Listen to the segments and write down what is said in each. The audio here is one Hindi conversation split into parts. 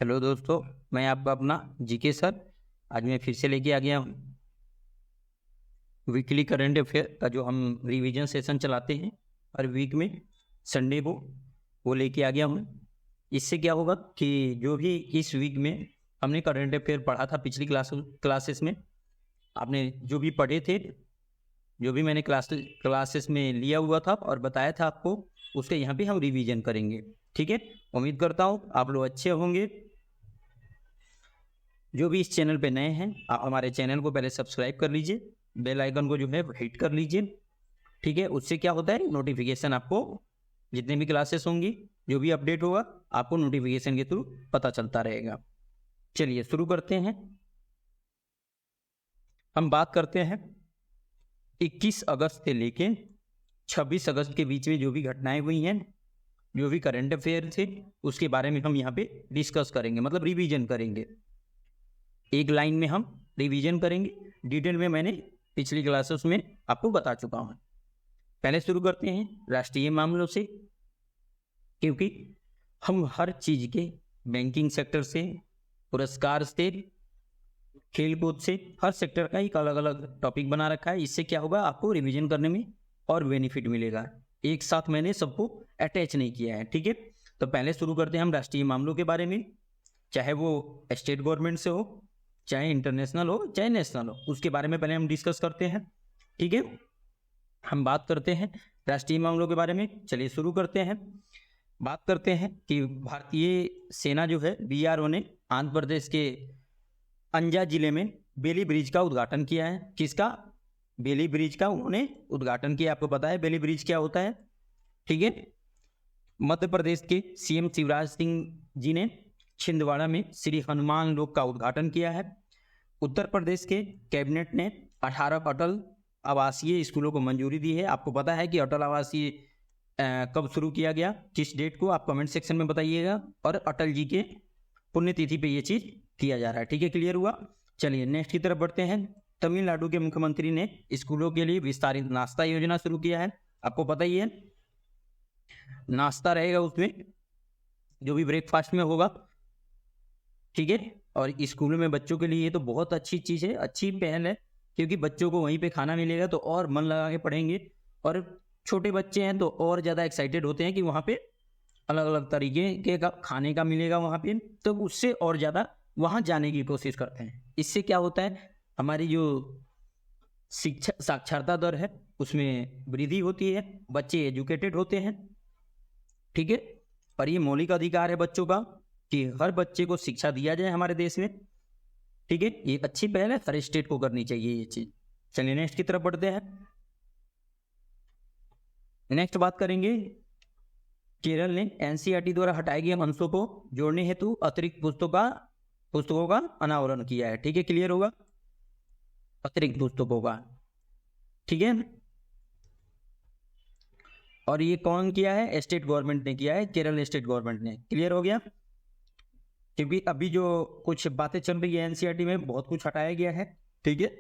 हेलो दोस्तों, मैं आपका अपना जीके सर। आज मैं फिर से लेके आ गया हूँ वीकली करंट अफेयर का जो हम रिवीजन सेशन चलाते हैं हर वीक में संडे को, वो लेके आ गया हूँ। इससे क्या होगा कि जो भी इस वीक में हमने करंट अफेयर पढ़ा था पिछली क्लासेस में, आपने जो भी पढ़े थे, जो भी मैंने क्लासेस में लिया हुआ था और बताया था आपको, उसके यहाँ पे हम रिवीजन करेंगे। ठीक है, उम्मीद करता हूँ आप लोग अच्छे होंगे। जो भी इस चैनल पे नए हैं, आप हमारे चैनल को पहले सब्सक्राइब कर लीजिए, बेल आइकन को जो है हिट कर लीजिए। ठीक है, उससे क्या होता है, नोटिफिकेशन आपको जितने भी क्लासेस होंगी, जो भी अपडेट होगा, आपको नोटिफिकेशन के थ्रू पता चलता रहेगा। चलिए शुरू करते हैं। हम बात करते हैं 21 अगस्त से लेके 26 अगस्त के बीच में जो भी घटनाएं हुई हैं, जो भी करंट अफेयर थे, उसके बारे में हम यहाँ पे डिस्कस करेंगे, मतलब रिवीजन करेंगे। एक लाइन में हम रिवीजन करेंगे। डिटेल में मैंने पिछली क्लासेस में आपको बता चुका हूं। पहले शुरू करते हैं राष्ट्रीय मामलों से, क्योंकि हम हर चीज के बैंकिंग सेक्टर से, पुरस्कार से, खेलकूद से, हर सेक्टर का एक अलग अलग टॉपिक बना रखा है। इससे क्या होगा, आपको रिवीजन करने में और बेनिफिट मिलेगा। एक साथ मैंने सबको अटैच नहीं किया है। ठीक है, तो पहले शुरू करते हैं हम राष्ट्रीय मामलों के बारे में। चाहे वो स्टेट गवर्नमेंट से हो, चाहे इंटरनेशनल हो, चाहे नेशनल हो, उसके बारे में पहले हम डिस्कस करते हैं। ठीक है, हम बात करते हैं राष्ट्रीय मामलों के बारे में। चलिए शुरू करते हैं। बात करते हैं कि भारतीय सेना जो है बीआरओ ने आंध्र प्रदेश के अंजा जिले में बेली ब्रिज का उद्घाटन किया है। किसका? बेली ब्रिज का उन्होंने उद्घाटन किया। आपको पता है बेली ब्रिज क्या होता है? ठीक है, मध्य प्रदेश के सीएम शिवराज सिंह जी ने छिंदवाड़ा में श्री हनुमान लोक का उद्घाटन किया है। उत्तर प्रदेश के कैबिनेट ने 18 अटल आवासीय स्कूलों को मंजूरी दी है। आपको पता है कि अटल आवासीय कब शुरू किया गया, किस डेट को, आप कमेंट सेक्शन में बताइएगा। और अटल जी के पुण्यतिथि पे ये चीज किया जा रहा है। ठीक है, क्लियर हुआ। चलिए नेक्स्ट की तरफ बढ़ते हैं। तमिलनाडु के मुख्यमंत्री ने स्कूलों के लिए विस्तारित नाश्ता योजना शुरू किया है। आपको पता ही है, नाश्ता रहेगा उसमें, जो भी ब्रेकफास्ट में होगा। ठीक है, और स्कूलों में बच्चों के लिए ये तो बहुत अच्छी चीज़ है, अच्छी पहल है, क्योंकि बच्चों को वहीं पे खाना मिलेगा तो और मन लगा के पढ़ेंगे। और छोटे बच्चे हैं तो और ज़्यादा एक्साइटेड होते हैं कि वहाँ पे अलग अलग तरीके के का खाने का मिलेगा वहाँ पे, तो उससे और ज़्यादा वहाँ जाने की कोशिश करते हैं। इससे क्या होता है, हमारी जो शिक्षा साक्षरता दर है उसमें वृद्धि होती है, बच्चे एजुकेटेड होते हैं। ठीक है, और ये मौलिक अधिकार है बच्चों का कि हर बच्चे को शिक्षा दिया जाए हमारे देश में। ठीक है, ये अच्छी पहल है, हर स्टेट को करनी चाहिए ये चीज। चलिए नेक्स्ट की तरफ बढ़ते हैं। नेक्स्ट बात करेंगे, केरल ने एनसीईआरटी द्वारा हटाए गए अंशों को जोड़ने हेतु अतिरिक्त पुस्तकों का अनावरण किया है। ठीक है, क्लियर होगा, अतिरिक्त पुस्तकों का। ठीक है, और ये कौन किया है? स्टेट गवर्नमेंट ने किया है, केरल स्टेट गवर्नमेंट ने। क्लियर हो गया, क्योंकि अभी जो कुछ बातें चल रही है एनसीईआरटी में, बहुत कुछ हटाया गया है। ठीक है,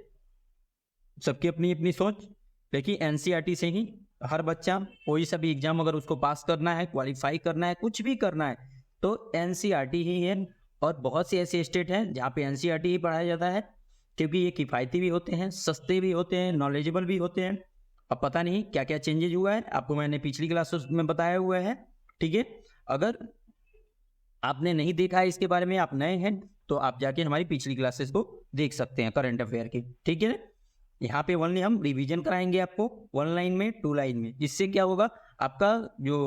सबकी अपनी अपनी सोच, लेकिन एनसीईआरटी से ही हर बच्चा कोई सा भी एग्जाम अगर उसको पास करना है, क्वालिफाई करना है, कुछ भी करना है, तो एनसीईआरटी ही है। और बहुत से ऐसे स्टेट हैं जहाँ पे एनसीईआरटी ही पढ़ाया जाता है, क्योंकि ये किफ़ायती भी होते हैं, सस्ते भी होते हैं, नॉलेजेबल भी होते हैं। अब पता नहीं क्या क्या चेंजेज हुआ है, आपको मैंने पिछली क्लासेस में बताया हुआ है। ठीक है, अगर आपने नहीं देखा है इसके बारे में, आप नए हैं, तो आप जाके हमारी पिछली क्लासेस को देख सकते हैं करंट अफेयर की। ठीक है, यहाँ पे ओनली हम रिवीजन कराएंगे आपको, 1 लाइन में, 2 लाइन में। इससे क्या होगा, आपका जो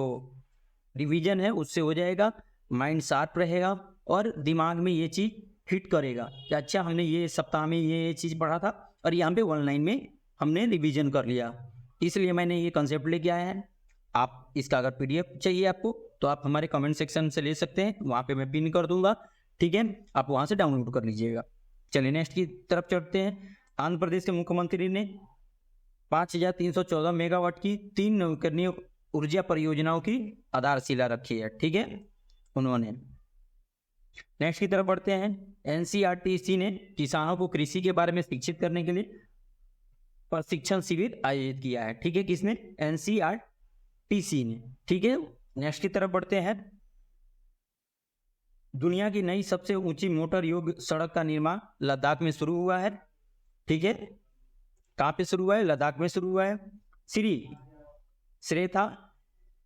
रिवीजन है उससे हो जाएगा, माइंड शार्प रहेगा और दिमाग में ये चीज हिट करेगा कि अच्छा हमने ये सप्ताह में ये चीज पढ़ा था और यहाँ पे 1 लाइन में हमने रिवीजन कर लिया। इसलिए मैंने ये कंसेप्ट लेके आया है। आप इसका अगर पीडीएफ चाहिए आपको, तो आप हमारे कमेंट सेक्शन से ले सकते हैं, वहाँ पे मैं पिन कर दूंगा। ठीक है, आप वहाँ से डाउनलोड कर लीजिएगा। चलिए नेक्स्ट की तरफ चढ़ते हैं। आंध्र प्रदेश के मुख्यमंत्री ने 5314 मेगावाट की 3 नवीकरणीय ऊर्जा परियोजनाओं की आधारशिला रखी है। ठीक है, उन्होंने। नेक्स्ट की तरफ बढ़ते हैं। एनसीईआरटी ने किसानों को कृषि के बारे में शिक्षित करने के लिए प्रशिक्षण शिविर आयोजित किया है। ठीक है, किसने? एनसीईआरटी ने। ठीक है, नेक्स्ट की तरफ बढ़ते हैं। दुनिया की नई सबसे ऊंची मोटर योग्य सड़क का निर्माण लद्दाख में शुरू हुआ है। ठीक है, कहाँ पे शुरू हुआ है? लद्दाख में शुरू हुआ है। श्री श्रेथा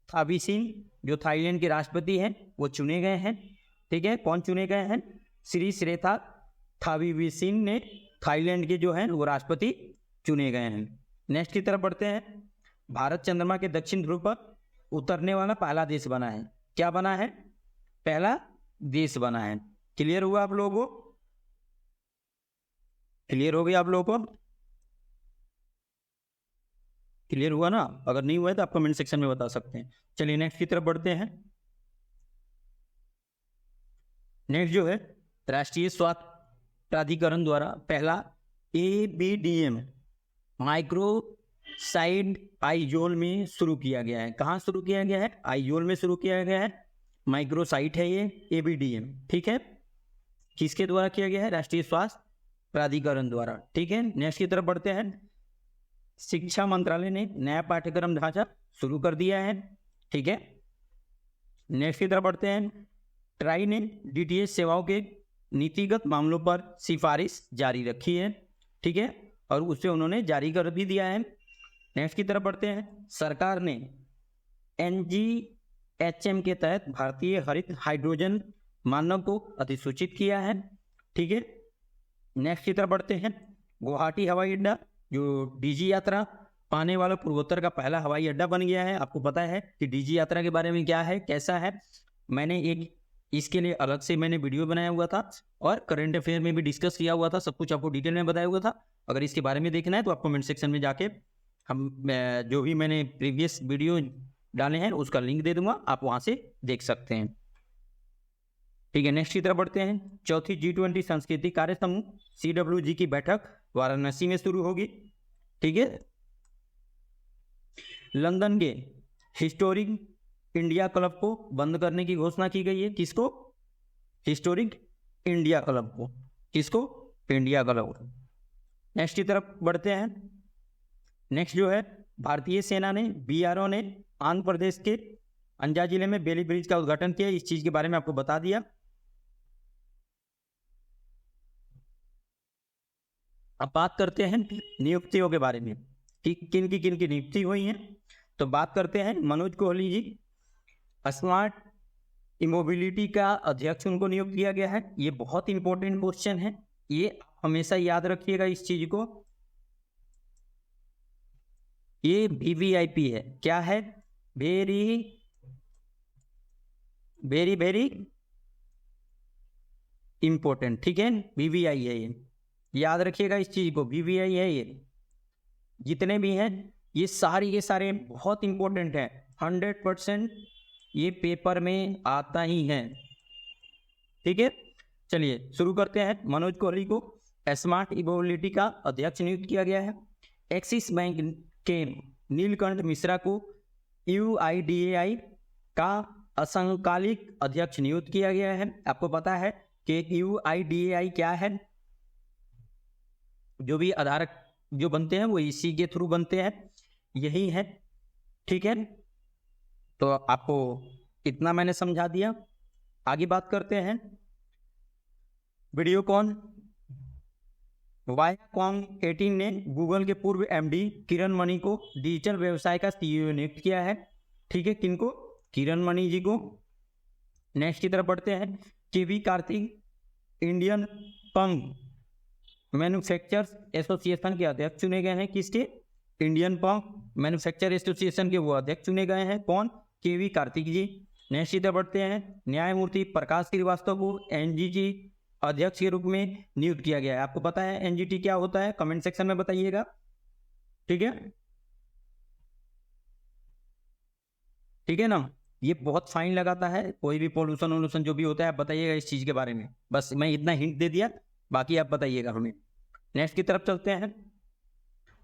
थाविसिन जो थाईलैंड के राष्ट्रपति हैं वो चुने गए हैं। ठीक है, कौन चुने गए हैं? श्री श्रेथा थाविसिन ने थाईलैंड के जो हैं वो राष्ट्रपति चुने गए हैं। नेक्स्ट की तरफ बढ़ते हैं। भारत चंद्रमा के दक्षिण ध्रुव पर उतरने वाला पहला देश बना है। क्या बना है? पहला देश बना है। क्लियर हुआ आप लोगों को? क्लियर हो गया आप लोगों को? क्लियर हुआ ना? अगर नहीं हुआ है तो आप कमेंट सेक्शन में बता सकते हैं। चलिए नेक्स्ट की तरफ बढ़ते हैं। नेक्स्ट जो है राष्ट्रीय स्वास्थ्य प्राधिकरण द्वारा पहला ABDM माइक्रोसाइड आइजोल में शुरू किया गया है। कहाँ शुरू किया गया है? आइजोल में शुरू किया गया है। माइक्रोसाइट है ये ABDM। ठीक है, किसके द्वारा किया गया है? राष्ट्रीय स्वास्थ्य प्राधिकरण द्वारा। ठीक है, नेक्स्ट की तरफ बढ़ते हैं। शिक्षा मंत्रालय ने नया पाठ्यक्रम ढांचा शुरू कर दिया है। ठीक है, नेक्स्ट की तरफ बढ़ते हैं। ट्राई ने DTH सेवाओं के नीतिगत मामलों पर सिफारिश जारी रखी है। ठीक है, और उसे उन्होंने जारी कर भी दिया है। नेक्स्ट की तरफ बढ़ते हैं। सरकार ने NGHM के तहत भारतीय हरित हाइड्रोजन मानक को अधिसूचित किया है। ठीक है, नेक्स्ट की तरफ बढ़ते हैं। गुवाहाटी हवाई अड्डा जो DG यात्रा पाने वाला पूर्वोत्तर का पहला हवाई अड्डा बन गया है। आपको पता है कि DG यात्रा के बारे में क्या है, कैसा है। मैंने एक इसके लिए अलग से मैंने वीडियो बनाया हुआ था और करंट अफेयर में भी डिस्कस किया हुआ था। सब कुछ आपको डिटेल में बताया हुआ था। अगर इसके बारे में देखना है तो आप कमेंट सेक्शन में जाके हम जो भी मैंने प्रीवियस वीडियो डाले हैं उसका लिंक दे दूंगा, आप वहां से देख सकते हैं। ठीक है, नेक्स्ट की तरफ बढ़ते हैं। चौथी G20 संस्कृति कार्य समूह CWG की बैठक वाराणसी में शुरू होगी। ठीक है, लंदन के हिस्टोरिक इंडिया क्लब को बंद करने की घोषणा की गई है। किसको? हिस्टोरिक इंडिया क्लब को। किसको? इंडिया क्लब को। नेक्स्ट की तरफ बढ़ते हैं। नेक्स्ट जो है भारतीय सेना ने BRO ने आंध्र प्रदेश के अंजा जिले में बेली ब्रिज का उद्घाटन किया। इस चीज के बारे में आपको बता दिया। अब बात करते हैं नियुक्तियों के बारे में कि किन की नियुक्ति हुई है। तो बात करते हैं मनोज कोहली जी, स्मार्ट इमोबिलिटी का अध्यक्ष उनको नियुक्त किया गया है। ये बहुत इंपॉर्टेंट क्वेश्चन है, ये हमेशा याद रखिएगा इस चीज को। ये VVIP है। क्या है? Very very very important. ठीक है, VVI है ये, याद रखिएगा इस चीज को। VVI है ये। जितने भी हैं ये सारे बहुत इंपॉर्टेंट है। 100% ये पेपर में आता ही है। ठीक है, चलिए शुरू करते हैं। मनोज कोहली को स्मार्ट इमोबिलिटी का अध्यक्ष नियुक्त किया गया है। एक्सिस बैंक के नीलकंठ मिश्रा को UIDAI का असंकालिक अध्यक्ष नियुक्त किया गया है। आपको पता है कि UIDAI क्या है? जो भी आधार जो बनते हैं वो इसी के थ्रू बनते हैं, यही है। ठीक है, तो आपको इतना मैंने समझा दिया। आगे बात करते हैं। वीडियोकॉन वायाकॉम 18 ने गूगल के पूर्व MD किरण मणि को डिजिटल व्यवसाय का CEO नियुक्त किया है। ठीक है, किनको? किरण मणि जी को। नेक्स्ट की तरफ बढ़ते हैं। KV Kartik Indian pump manufacturers association के अध्यक्ष चुने गए हैं। किसके? इंडियन पंप मैन्युफैक्चर एसोसिएशन के वो अध्यक्ष चुने गए हैं। कौन? KV कार्तिक जी। नेक्स्ट की तरफ बढ़ते हैं। न्यायमूर्ति प्रकाश श्रीवास्तव को NGT अध्यक्ष के रूप में नियुक्त किया गया है। आपको पता है NGT क्या होता है? कमेंट सेक्शन में बताइएगा। ठीक है, ठीक है ना। ये बहुत फाइन लगाता है, कोई भी पोल्यूशन वोल्यूशन जो भी होता है आप बताइएगा इस चीज के बारे में। बस मैं इतना हिंट दे दिया, बाकी आप बताइएगा हमें। नेक्स्ट की तरफ चलते हैं।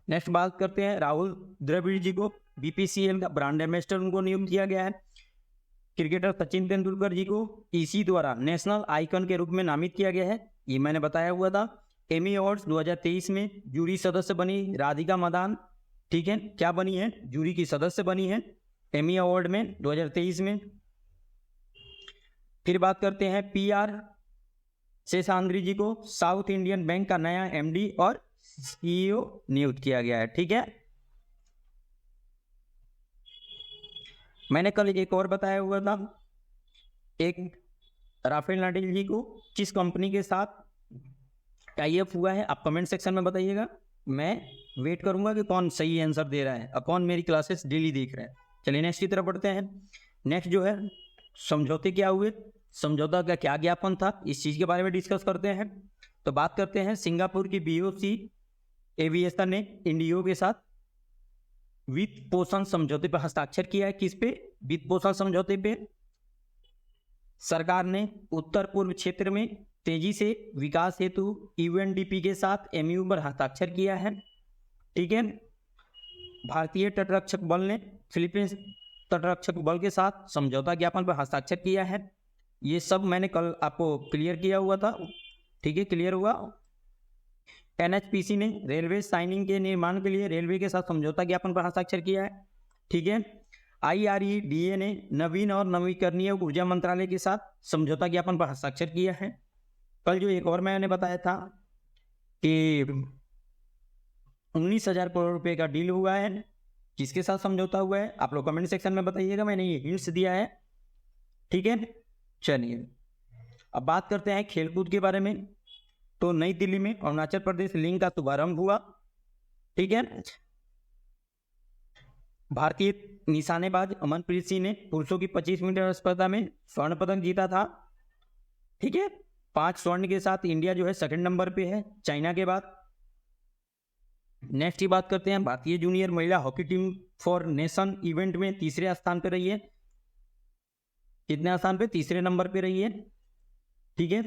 नेक्स्ट बात करते हैं। राहुल द्रविड़ जी को BPCL का ब्रांड एम्बेसडर उनको नियुक्त किया गया है। क्रिकेटर सचिन तेंदुलकर जी को EC द्वारा नेशनल आइकन के रूप में नामित किया गया है। ये मैंने बताया हुआ था। एमी अवार्ड्स 2023 में जूरी सदस्य बनी राधिका मदान। ठीक है, क्या बनी है? जूरी की सदस्य बनी है एमी अवार्ड में 2023 में। फिर बात करते हैं PR शेषाद्री जी को साउथ इंडियन बैंक का नया MD और CEO नियुक्त किया गया है। ठीक है, मैंने कल एक और बताया हुआ था, एक राफेल नाडल जी को किस कंपनी के साथ टाई अप हुआ है, आप कमेंट सेक्शन में बताइएगा। मैं वेट करूंगा कि कौन सही आंसर दे रहा है और कौन मेरी क्लासेस डेली देख रहा है। चलिए नेक्स्ट की तरफ बढ़ते हैं। नेक्स्ट जो है समझौते क्या हुए, समझौता का क्या ज्ञापन था, इस चीज के बारे में डिस्कस करते हैं। तो बात करते हैं सिंगापुर की BOC एविएशन ने इंडिगो के साथ वित्त पोषण समझौते पर हस्ताक्षर किया है। किस पे? वित्त पोषण समझौते पे। सरकार ने उत्तर पूर्व क्षेत्र में तेजी से विकास हेतु UNDP के साथ MOU पर हस्ताक्षर किया है। ठीक है, भारतीय तटरक्षक बल ने फिलीपींस तटरक्षक बल के साथ समझौता ज्ञापन पर हस्ताक्षर किया है। ये सब मैंने कल आपको क्लियर किया हुआ था। ठीक है, क्लियर हुआ। NHPC ने रेलवे साइनिंग के निर्माण के लिए रेलवे के साथ समझौता ज्ञापन पर हस्ताक्षर किया है। ठीक है, IREDA ने नवीन और नवीकरणीय ऊर्जा मंत्रालय के साथ समझौता ज्ञापन पर हस्ताक्षर किया है। कल जो एक और मैंने बताया था कि 19,000 करोड़ रुपए का डील हुआ है, किसके साथ समझौता हुआ है आप लोग कमेंट सेक्शन में बताइएगा, मैंने ये हिंट्स दिया है। ठीक है, चलिए अब बात करते हैं खेलकूद के बारे में। तो नई दिल्ली में अरुणाचल प्रदेश लिंग का शुभारंभ हुआ। ठीक है, भारतीय निशानेबाज अमनप्रीत सिंह ने पुरुषों की 25 मीटर स्पर्धा में स्वर्ण पदक जीता था। ठीक है, 5 स्वर्ण के साथ इंडिया जो है सेकंड नंबर पे है चाइना के बाद। नेक्स्ट की बात करते हैं, भारतीय जूनियर महिला hockey team for nation event में तीसरे स्थान पे रही है। कितने स्थान पे? तीसरे नंबर पे रही है। ठीक है,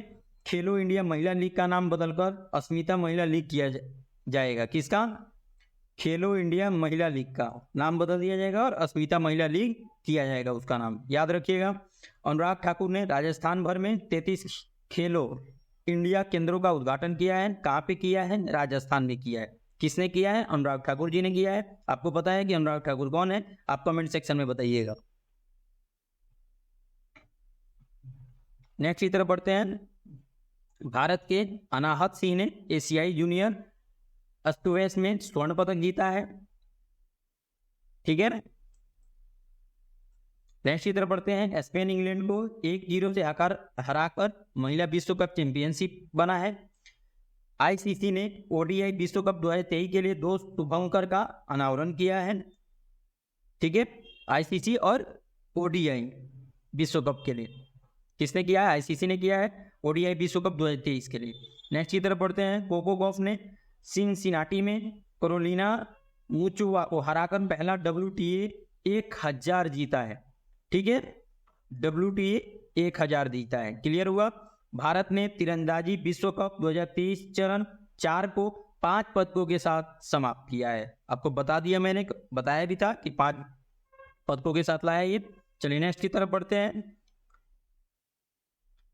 खेलो इंडिया महिला लीग का नाम बदलकर अस्मिता महिला लीग किया जाएगा। किसका? खेलो इंडिया महिला लीग का नाम बदल दिया जाएगा और अस्मिता महिला लीग किया जाएगा उसका नाम, याद रखिएगा। अनुराग ठाकुर ने राजस्थान भर में 33 खेलो इंडिया केंद्रों का उद्घाटन किया है। कहाँ पे किया है? राजस्थान में किया है। किसने किया है? अनुराग ठाकुर जी ने किया है। आपको पता है कि अनुराग ठाकुर कौन है? आप कमेंट सेक्शन में बताइएगा। नेक्स्ट की तरफ बढ़ते हैं। भारत के अनाहत सिंह ने एशियाई जूनियर स्क्वैश में स्वर्ण पदक जीता है। ठीक है, नेक्स्ट की तरफ बढ़ते हैं। स्पेन इंग्लैंड को 1-0 से हराकर महिला विश्व कप चैंपियनशिप बना है। ICC ने ODI विश्व कप 2023 के लिए 2 शुभंकर का अनावरण किया है। ठीक है, ICC और ODI विश्व कप के लिए किसने किया है? ICC ने किया है ODI विश्व कप 2023 के लिए। नेक्स्ट की तरफ बढ़ते हैं। कोको गॉफ ने सिनसिनाटी में कैरोलिना मुचुआ को हराकर पहला WTA 1000 जीता है। ठीक है, WTA 1000 जीता है। क्लियर हुआ। भारत ने तीरंदाजी विश्व कप 2023 चरण 4 को 5 पदकों के साथ समाप्त किया है। आपको बता दिया, मैंने बताया भी था कि 5 पदकों के साथ लाया ये। चलिए नेक्स्ट की तरफ बढ़ते हैं।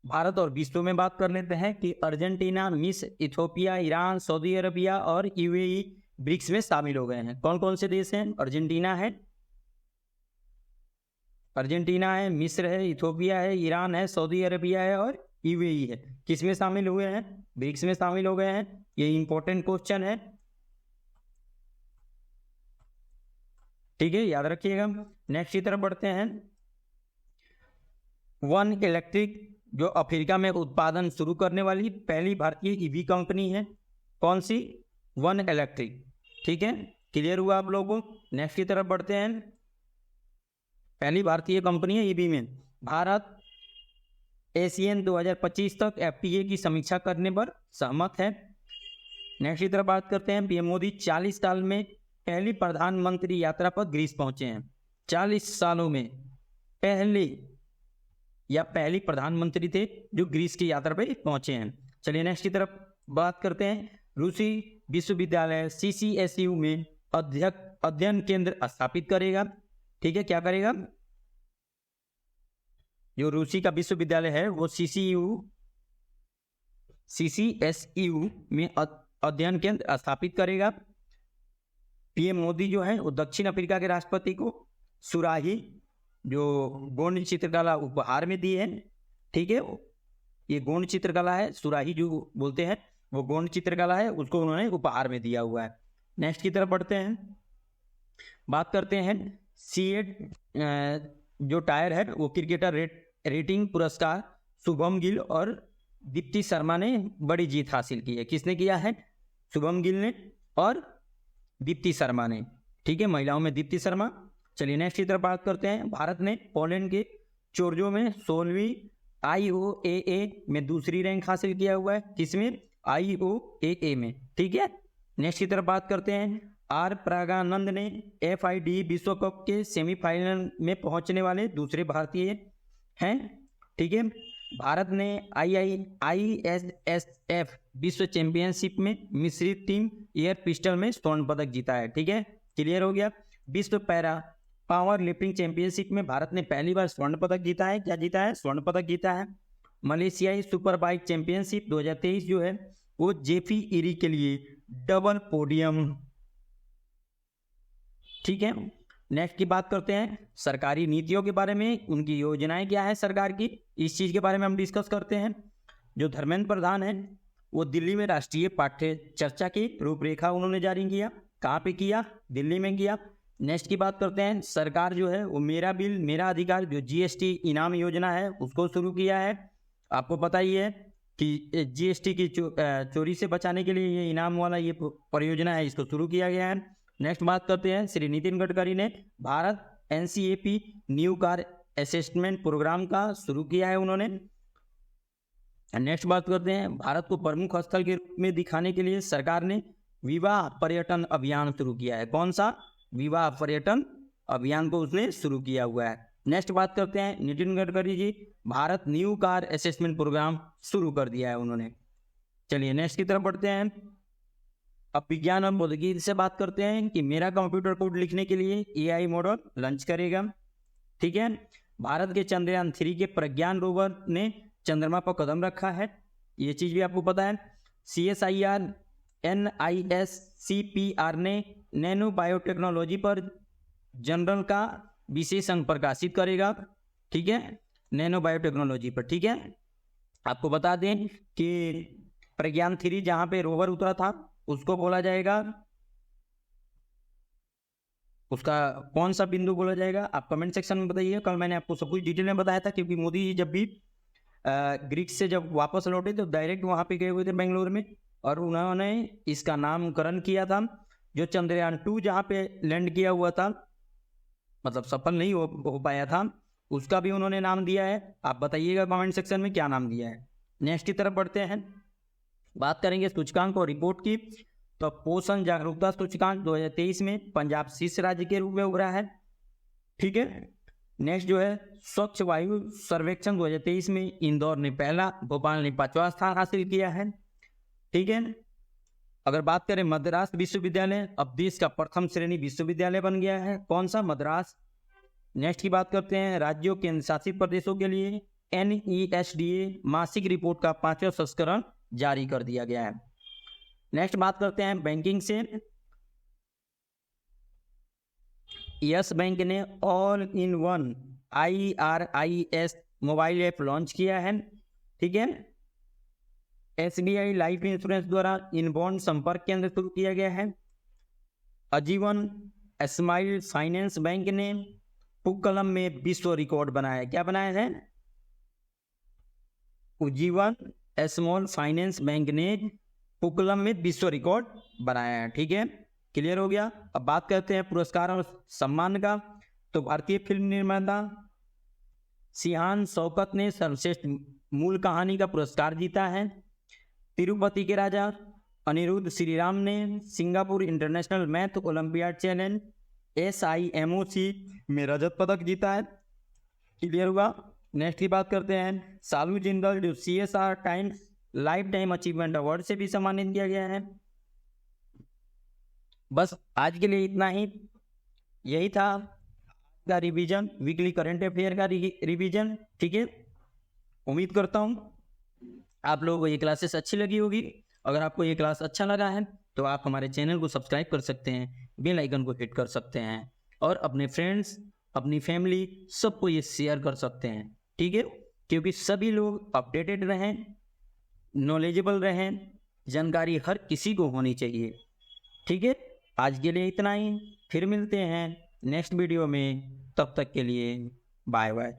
भारत और विश्व में बात कर लेते हैं कि अर्जेंटीना, मिस्र, इथोपिया, ईरान, सऊदी अरबिया और UAE ब्रिक्स में शामिल हो गए हैं। कौन कौन से देश हैं? अर्जेंटीना है, मिस्र है, इथोपिया है, ईरान है, सऊदी अरबिया है और UAE है। किस में शामिल हुए हैं? ब्रिक्स में शामिल हो गए हैं। ये इंपॉर्टेंट क्वेश्चन है। ठीक है, याद रखिएगा। नेक्स्ट की तरफ बढ़ते हैं। वन इलेक्ट्रिक जो अफ्रीका में उत्पादन शुरू करने वाली पहली भारतीय EV कंपनी है। कौन सी? One electric. ठीक है, क्लियर हुआ आप लोगों को। नेक्स्ट की तरफ बढ़ते हैं। पहली भारतीय कंपनी है EV में। भारत ASEAN 2025 तक FTA की समीक्षा करने पर सहमत है। नेक्स्ट की तरफ बात करते हैं। PM मोदी 40 साल में पहली प्रधानमंत्री यात्रा पर ग्रीस पहुंचे हैं। 40 सालों में पहली प्रधानमंत्री थे जो ग्रीस की यात्रा पर पहुंचे हैं। चलिए नेक्स्ट की तरफ बात करते हैं। रूसी विश्वविद्यालय CCSU में अध्ययन केंद्र स्थापित करेगा। ठीक है, क्या करेगा? जो रूसी का विश्वविद्यालय है वो CCSU में अध्ययन केंद्र स्थापित करेगा। PM मोदी जो है वो दक्षिण अफ्रीका के राष्ट्रपति को सुराही जो गोंड चित्रकला उपहार में दी है। ठीक है, ये गौण चित्रकला है, सुराही जो बोलते हैं वो गौण चित्रकला है, उसको उन्होंने उपहार में दिया हुआ है। नेक्स्ट की तरफ बढ़ते हैं, बात करते हैं C8 जो टायर है वो क्रिकेटर रेटिंग पुरस्कार शुभम गिल और दीप्ति शर्मा ने बड़ी जीत हासिल की है। किसने किया है? शुभम गिल ने और दीप्ति शर्मा ने, ठीक है, महिलाओं में दीप्ति शर्मा। चलिए नेक्स्ट की तरफ बात करते हैं, भारत ने पोलैंड के चोर्जो में 16वीं IOAA में दूसरी रैंक हासिल किया हुआ है। किसमें? IOAA में, ठीक है। नेक्स्ट की तरफ बात करते हैं, आर प्रज्ञानंद ने FID विश्व कप के सेमीफाइनल में पहुंचने वाले दूसरे भारतीय हैं, ठीक है। भारत ने ISSF विश्व चैंपियनशिप में मिश्रित टीम एयर पिस्टल में स्वर्ण पदक जीता है, ठीक है, क्लियर हो गया। विश्व पैरा पावर लिफ्टिंग चैंपियनशिप में भारत ने पहली बार स्वर्ण पदक जीता है। क्या जीता है? स्वर्ण पदक जीता है। मलेशियाई सुपर बाइक चैंपियनशिप 2023 जो है वो जेफी इरी के लिए डबल पोडियम, ठीक है। नेक्स्ट की बात करते हैं सरकारी नीतियों के बारे में, उनकी योजनाएं क्या है सरकार की, इस चीज के बारे में हम डिस्कस करते हैं। जो धर्मेंद्र प्रधान है वो दिल्ली में राष्ट्रीय पाठ्य चर्चा की रूपरेखा उन्होंने जारी किया। कहाँ पे किया? दिल्ली में किया। नेक्स्ट की बात करते हैं, सरकार जो है वो मेरा बिल मेरा अधिकार जो GST इनाम योजना है उसको शुरू किया है। आपको पता ही है कि GST की चोरी से बचाने के लिए ये इनाम वाला ये परियोजना है, इसको शुरू किया गया है। नेक्स्ट बात करते हैं, श्री नितिन गडकरी ने Bharat NCAP new car assessment programme का शुरू किया है उन्होंने। नेक्स्ट बात करते हैं, भारत को प्रमुख स्थल के रूप में दिखाने के लिए सरकार ने विवाह पर्यटन अभियान शुरू किया है। कौन सा? विवाह पर्यटन अभियान को उसने शुरू किया हुआ है। नेक्स्ट बात करते हैं, Nitin Gadkari ji Bharat new car assessment programme शुरू कर दिया है उन्होंने। चलिए नेक्स्ट की तरफ बढ़ते हैं, अब विज्ञान और प्रौद्योगिकी से बात करते हैं कि मेरा कंप्यूटर कोड लिखने के लिए AI मॉडल लॉन्च करेगा, ठीक है। भारत के चंद्रयान 3 के प्रज्ञान रोवर ने चंद्रमा पर कदम रखा है, ये चीज भी आपको पता है। CSIR NISCPR ने नैनो बायोटेक्नोलॉजी पर जर्नल का विशेष अंक प्रकाशित करेगा, ठीक है, नैनो बायोटेक्नोलॉजी पर, ठीक है। आपको बता दें कि प्रज्ञान 3 जहां पे रोवर उतरा था उसको बोला जाएगा, उसका कौन सा बिंदु बोला जाएगा आप कमेंट सेक्शन में बताइए। कल मैंने आपको सब कुछ डिटेल में बताया था, क्योंकि मोदी जी जब भी ग्रीक से जब वापस लौटे तो डायरेक्ट वहां पे गए हुए थे बेंगलोर में, और उन्होंने इसका नामकरण किया था। जो चंद्रयान 2 जहाँ पे लैंड किया हुआ था, मतलब सफल नहीं हो पाया था, उसका भी उन्होंने नाम दिया है। आप बताइएगा कमेंट सेक्शन में क्या नाम दिया है। नेक्स्ट की तरफ बढ़ते हैं, बात करेंगे सूचकांक और रिपोर्ट की। तो पोषण जागरूकता सूचकांक 2023 में पंजाब शीर्ष राज्य के रूप में उभरा है, ठीक है। नेक्स्ट जो है स्वच्छ वायु सर्वेक्षण 2023 में इंदौर ने पहला, भोपाल ने 5वां स्थान हासिल किया है, ठीक है। अगर बात करें मद्रास विश्वविद्यालय, अब देश का प्रथम श्रेणी विश्वविद्यालय बन गया है। कौन सा? मद्रास। नेक्स्ट की बात करते हैं, राज्यों केंद्र शासित प्रदेशों के लिए NESDA मासिक रिपोर्ट का 5वां संस्करण जारी कर दिया गया है। नेक्स्ट बात करते हैं बैंकिंग से, यस बैंक ने all in one IRIS mobile app launch किया है, ठीक है। SBI लाइफ इंश्योरेंस द्वारा इनबाउंड संपर्क केंद्र शुरू किया गया है। आजीवन स्माइल फाइनेंस बैंक ने पुक्कलम में विश्व रिकॉर्ड बनाया। क्या बनाया है? उज्जीवन स्मॉल फाइनेंस बैंक ने पुक्कलम में विश्व रिकॉर्ड बनाया है, ठीक है, क्लियर हो गया। अब बात करते हैं पुरस्कार और सम्मान का। तो भारतीय फिल्म निर्माता सिहान शौकत ने सर्वश्रेष्ठ मूल कहानी का पुरस्कार जीता है। तिरुपति के राजा अनिरुद्ध श्रीराम ने Singapore international math olympiad challenge SIMOC में रजत पदक जीता है, क्लियर हुआ। नेक्स्ट की बात करते हैं, सालू जिंदल जो CSR times life time achievement award से भी सम्मानित किया गया है। बस आज के लिए इतना ही, यही था का रिवीजन, वीकली करंट अफेयर का रिवीजन, ठीक है। उम्मीद करता हूँ आप लोगों को ये क्लासेस अच्छी लगी होगी। अगर आपको ये क्लास अच्छा लगा है तो आप हमारे चैनल को सब्सक्राइब कर सकते हैं, बेल आइकन को हिट कर सकते हैं, और अपने फ्रेंड्स, अपनी फैमिली सबको ये शेयर कर सकते हैं, ठीक है। क्योंकि सभी लोग अपडेटेड रहें, नॉलेजेबल रहें, जानकारी हर किसी को होनी चाहिए। ठीक है, आज के लिए इतना ही, फिर मिलते हैं नेक्स्ट वीडियो में। तब तक के लिए बाय बाय।